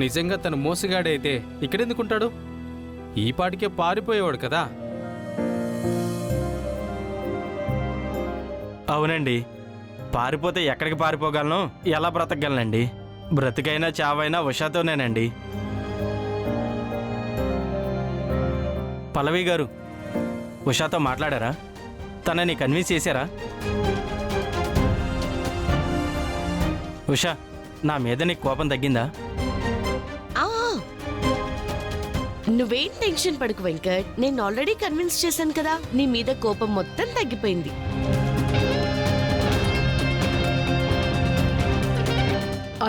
నిజంగా తను మోసగాడే అయితే ఇక్కడెందుకుంటాడు? ఈ పాటికే పారిపోయేవాడు కదా. అవునండి, పారిపోతే ఎక్కడికి పారిపోగలను, ఎలా బ్రతకగలనండి? బ్రతికైనా చావైనా ఉషాతోనేనండి. పల్లవి గారు, ఉషాతో మాట్లాడారా? తనని కన్విన్స్ చేశారా? ఉషా, నా మీద నీకు కోపం తగ్గిందా? నువ్వేం టెన్షన్ పడకు వెంకట్, నేను ఆల్రెడీ కన్విన్స్ చేశాను కదా. నీ మీద కోపం మొత్తం తగ్గిపోయింది.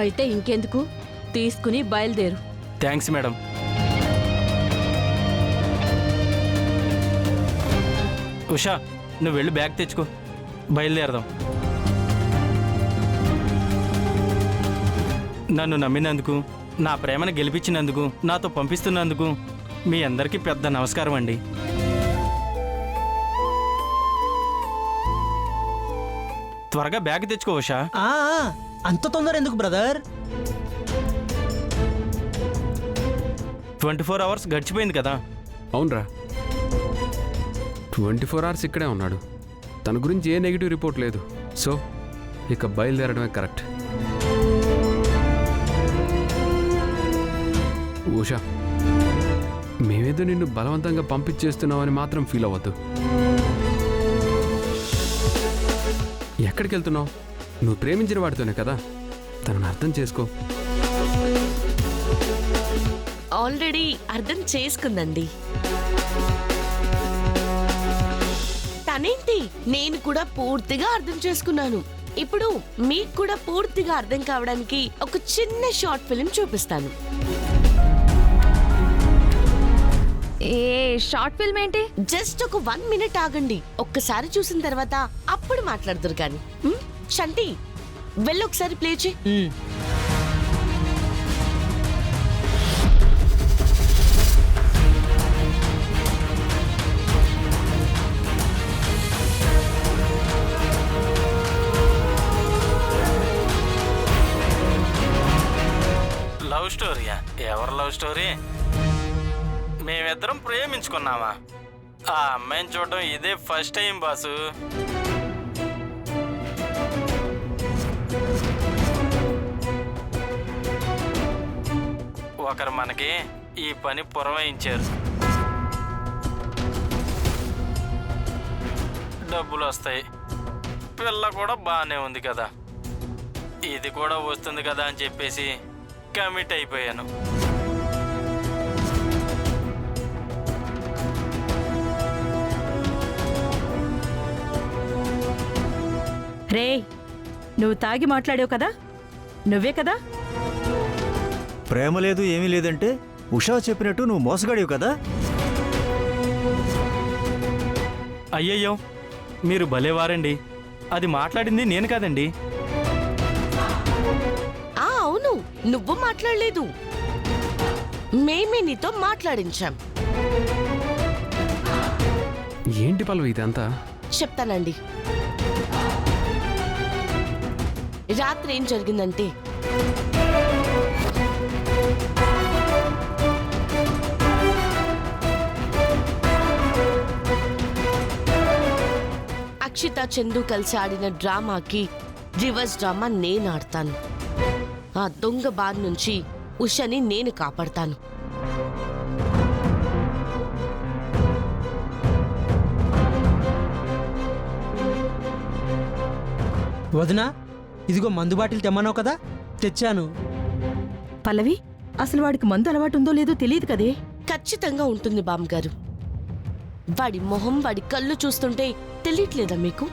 అయితే ఇంకెందుకు, తీసుకుని బయలుదేరు. Thanks madam. ఉషా, నువ్వు వెళ్ళి బ్యాగ్ తెచ్చుకో, బయలుదేరదాం. నన్ను నమ్మినందుకు, నా ప్రేమను గెలిపించినందుకు, నాతో పంపిస్తున్నందుకు మీ అందరికీ పెద్ద నమస్కారం అండి. త్వరగా బ్యాగ్ తెచ్చుకో ఉషా. అంత తొందర ఎందుకు బ్రదర్? 24 hours గడిచిపోయింది కదా. అవునరా, 24 hours ఇక్కడే ఉన్నాడు. తన గురించి ఏ నెగిటివ్ రిపోర్ట్ లేదు. సో ఇక బయలుదేరడమే కరెక్ట్. ఉషా, మేమేదో నిన్ను బలవంతంగా పంపించేస్తున్నామని మాత్రం ఫీల్ అవ్వద్దు. ఎక్కడికి వెళ్తున్నావు? నువ్వు ప్రేమించిన వాడితోనే కదా. తనను అర్థం చేసుకో. ఆల్రెడీ అర్థం చేసుకుందండి. తనేంటి, నేను కూడా పూర్తిగా అర్థం చేసుకున్నాను. ఇప్పుడు మీకు కూడా పూర్తిగా అర్థం కావడానికి ఒక చిన్న షార్ట్ ఫిల్మ్ చూపిస్తాను. ఏ షార్ట్ ఫిల్మ్ ఏంటి? జస్ట్ ఒక 1 minute ఆగండి. ఒక్కసారి చూసిన తర్వాత అప్పుడు మాట్లాడుతురు కానీ. శంటి, వెళ్ళొకసారి ప్లే చేయి. లవ్ స్టోరీయా? ఎవరు లవ్ స్టోరీ? మేమిద్దరం ప్రేమించుకున్నామా? ఆ అమ్మాయిని చూడడం ఇదే ఫస్ట్ టైం బాసు. ఒకరు మనకి ఈ పని పురమాయించారు. డబ్బులు వస్తాయి, పిల్ల కూడా బాగానే ఉంది కదా, ఇది కూడా వస్తుంది కదా అని చెప్పేసి కమిట్ అయిపోయాను. రే, నువ్వు తాగి మాట్లాడావు కదా, నువ్వే కదా? ప్రేమ లేదు ఏమీ లేదంటే ఉషా చెప్పినట్టు నువ్వు మోసగాడివి కదా. అయ్యయ్యో, మీరు భలేవారండి. అది మాట్లాడింది నేను కాదండి. అవును, నువ్వు మాట్లాడలేదు, మేమే నీతో మాట్లాడించాం. ఏంటి పల్లవి ఇదంతా? చెప్తానండి. రాత్రి ఏం జరిగిందంటే, అక్షిత చందు కలిసి ఆడిన డ్రామాకి రివర్స్ డ్రామా నేను ఆడతాను. ఆ దొంగ బారి నుంచి ఉషని నేను కాపాడతాను. వదినా, ఇదిగో మందు బాటిల్ తెమ్మన్నావు కదా, తెచ్చాను. పల్లవి, అసలు వాడికి మందు అలవాటు ఉందో లేదో తెలియదు కదే. ఖచ్చితంగా ఉంటుంది బామ్మగారు. వాడి మొహం, వాడి కళ్ళు చూస్తుంటే తెలియట్లేదా మీకు?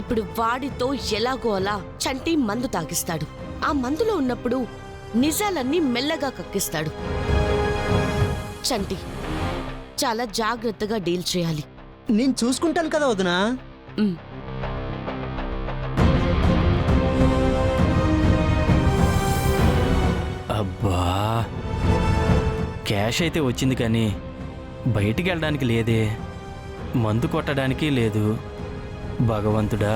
ఇప్పుడు వాడితో ఎలాగో అలా చంటి మందు తాగిస్తాడు. ఆ మందులో ఉన్నప్పుడు నిజాలన్నీ మెల్లగా కక్కిస్తాడు. చంటి చాలా జాగ్రత్తగా డీల్ చేయాలి. నేను చూసుకుంటాను కదా వదినా. అబ్బా, క్యాష్ అయితే వచ్చింది కానీ బయటికి వెళ్ళడానికి లేదే, మందు కొట్టడానికి లేదు. భగవంతుడా,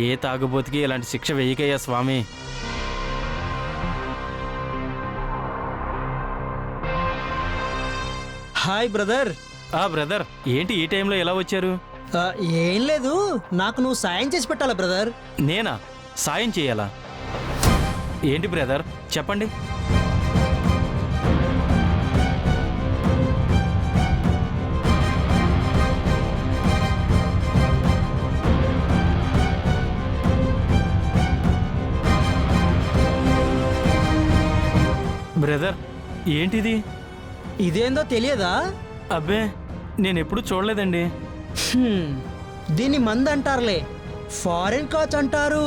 ఏ తాగుబోతుకి ఇలాంటి శిక్ష వేయకయ్యా స్వామి. Hi brother. బ్రదర్ ఏంటి ఈ టైంలో ఎలా వచ్చారు? ఏం లేదు, నాకు నువ్వు సాయం చేసి పెట్టాలా బ్రదర్. నేనా సాయం చేయాలా? ఏంటి బ్రదర్ చెప్పండి. బ్రదర్ ఏంటిది? ఇదేందో తెలియదా? అబ్బే నేను ఎప్పుడు చూడలేదండి. హ్మ్, దీన్ని మందు అంటారులే, ఫారెన్ కాచ్ అంటారు.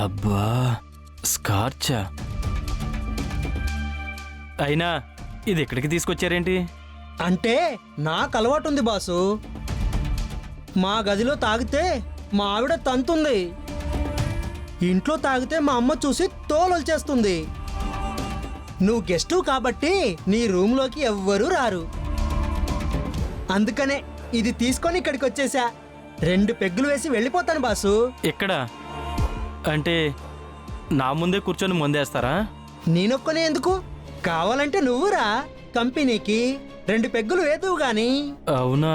అబ్బా స్కార్చా? అయినా ఇది ఎక్కడికి తీసుకొచ్చారేంటి? అంటే నాకు అలవాటు ఉంది బాసు. మా గదిలో తాగితే మా ఆవిడ తంతుంది, ఇంట్లో తాగితే మా అమ్మ చూసి తోలొల్చేస్తుంది. నువ్వు గెస్టు కాబట్టి నీ రూమ్లోకి ఎవ్వరూ రారు, అందుకనే ఇది తీసుకొని ఇక్కడికి వచ్చేసా. 2 పెగ్గులు వేసి వెళ్ళిపోతాను బాసు. ఎక్కడ అంటే నా ముందే కూర్చొని ముందేస్తారా? నేనొక్కనే ఎందుకు, కావాలంటే నువ్వు రా కంపెనీకి, 2 పెగ్గులు వేదువు గాని. అవునా?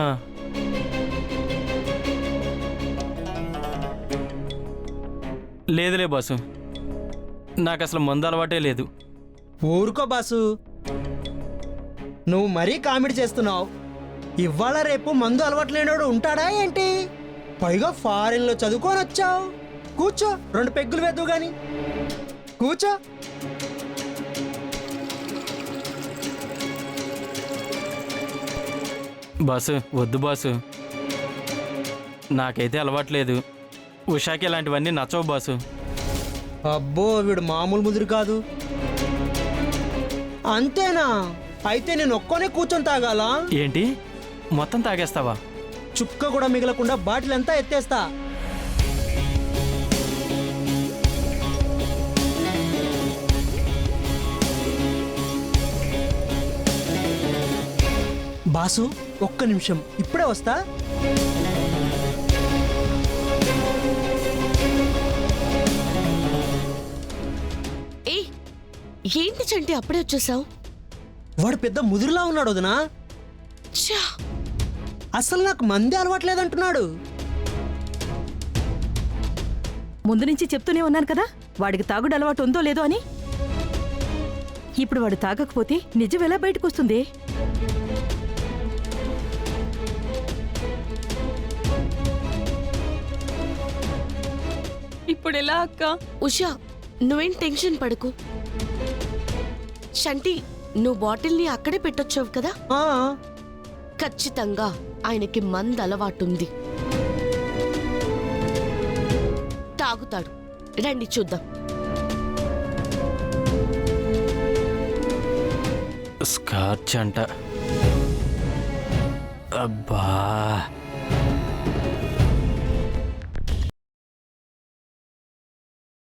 లేదులే బాసు, నాకు అసలు మందు అలవాటే లేదు. ఊరుకో బాసు, నువ్వు మరీ కామెడీ చేస్తున్నావు. ఇవాళ రేపు మందు అలవాటు లేనివాడు ఉంటాడా ఏంటి? పైగా ఫారెన్లో చదువుకొని వచ్చావు. కూర్చో, 2 పెగ్గులు వేద్దు గాని, కూర్చో. బాసు వద్దు బాసు, నాకైతే అలవాట్లేదు. ఉషాకి ఇలాంటివన్నీ నచ్చవు బాసు. అబ్బో వీడు మామూలు ముదురు కాదు. అంతేనా? అయితే నేను ఒక్కనే కూర్చొని తాగాలా? ఏంటి మొత్తం తాగేస్తావా? చుక్క కూడా మిగలకుండా బాటిల్ అంతా ఎత్తేస్తా. బాసు ఒక్క నిమిషం, ఇప్పుడే వస్తా. ఏ ఏంటి చంటి అప్పుడే వచ్చేసావు? వాడు పెద్ద ముదురులా ఉన్నాడు వదినా. ఛా, అసలు నాకు మందే అలవాట్లేదంటున్నాడు. ముందు నుంచి చెప్తూనే ఉన్నాను కదా, వాడికి తాగుడు అలవాటు ఉందో లేదో అని. ఇప్పుడు వాడు తాగకపోతే నిజం ఎలా బయటకు వస్తుంది? ఇప్పుడు ఎలా అక్క? ఉషా నువ్వేం టెన్షన్ పడకు. చంటి నువ్వు బాటిల్ని అక్కడే పెట్టొచ్చావు కదా, ఆ, ఖచ్చితంగా ఆయనకి మందు అలవాటుంది, తాగుతాడు. రండి చూద్దాం. స్కార్చ్ అంట. అబ్బా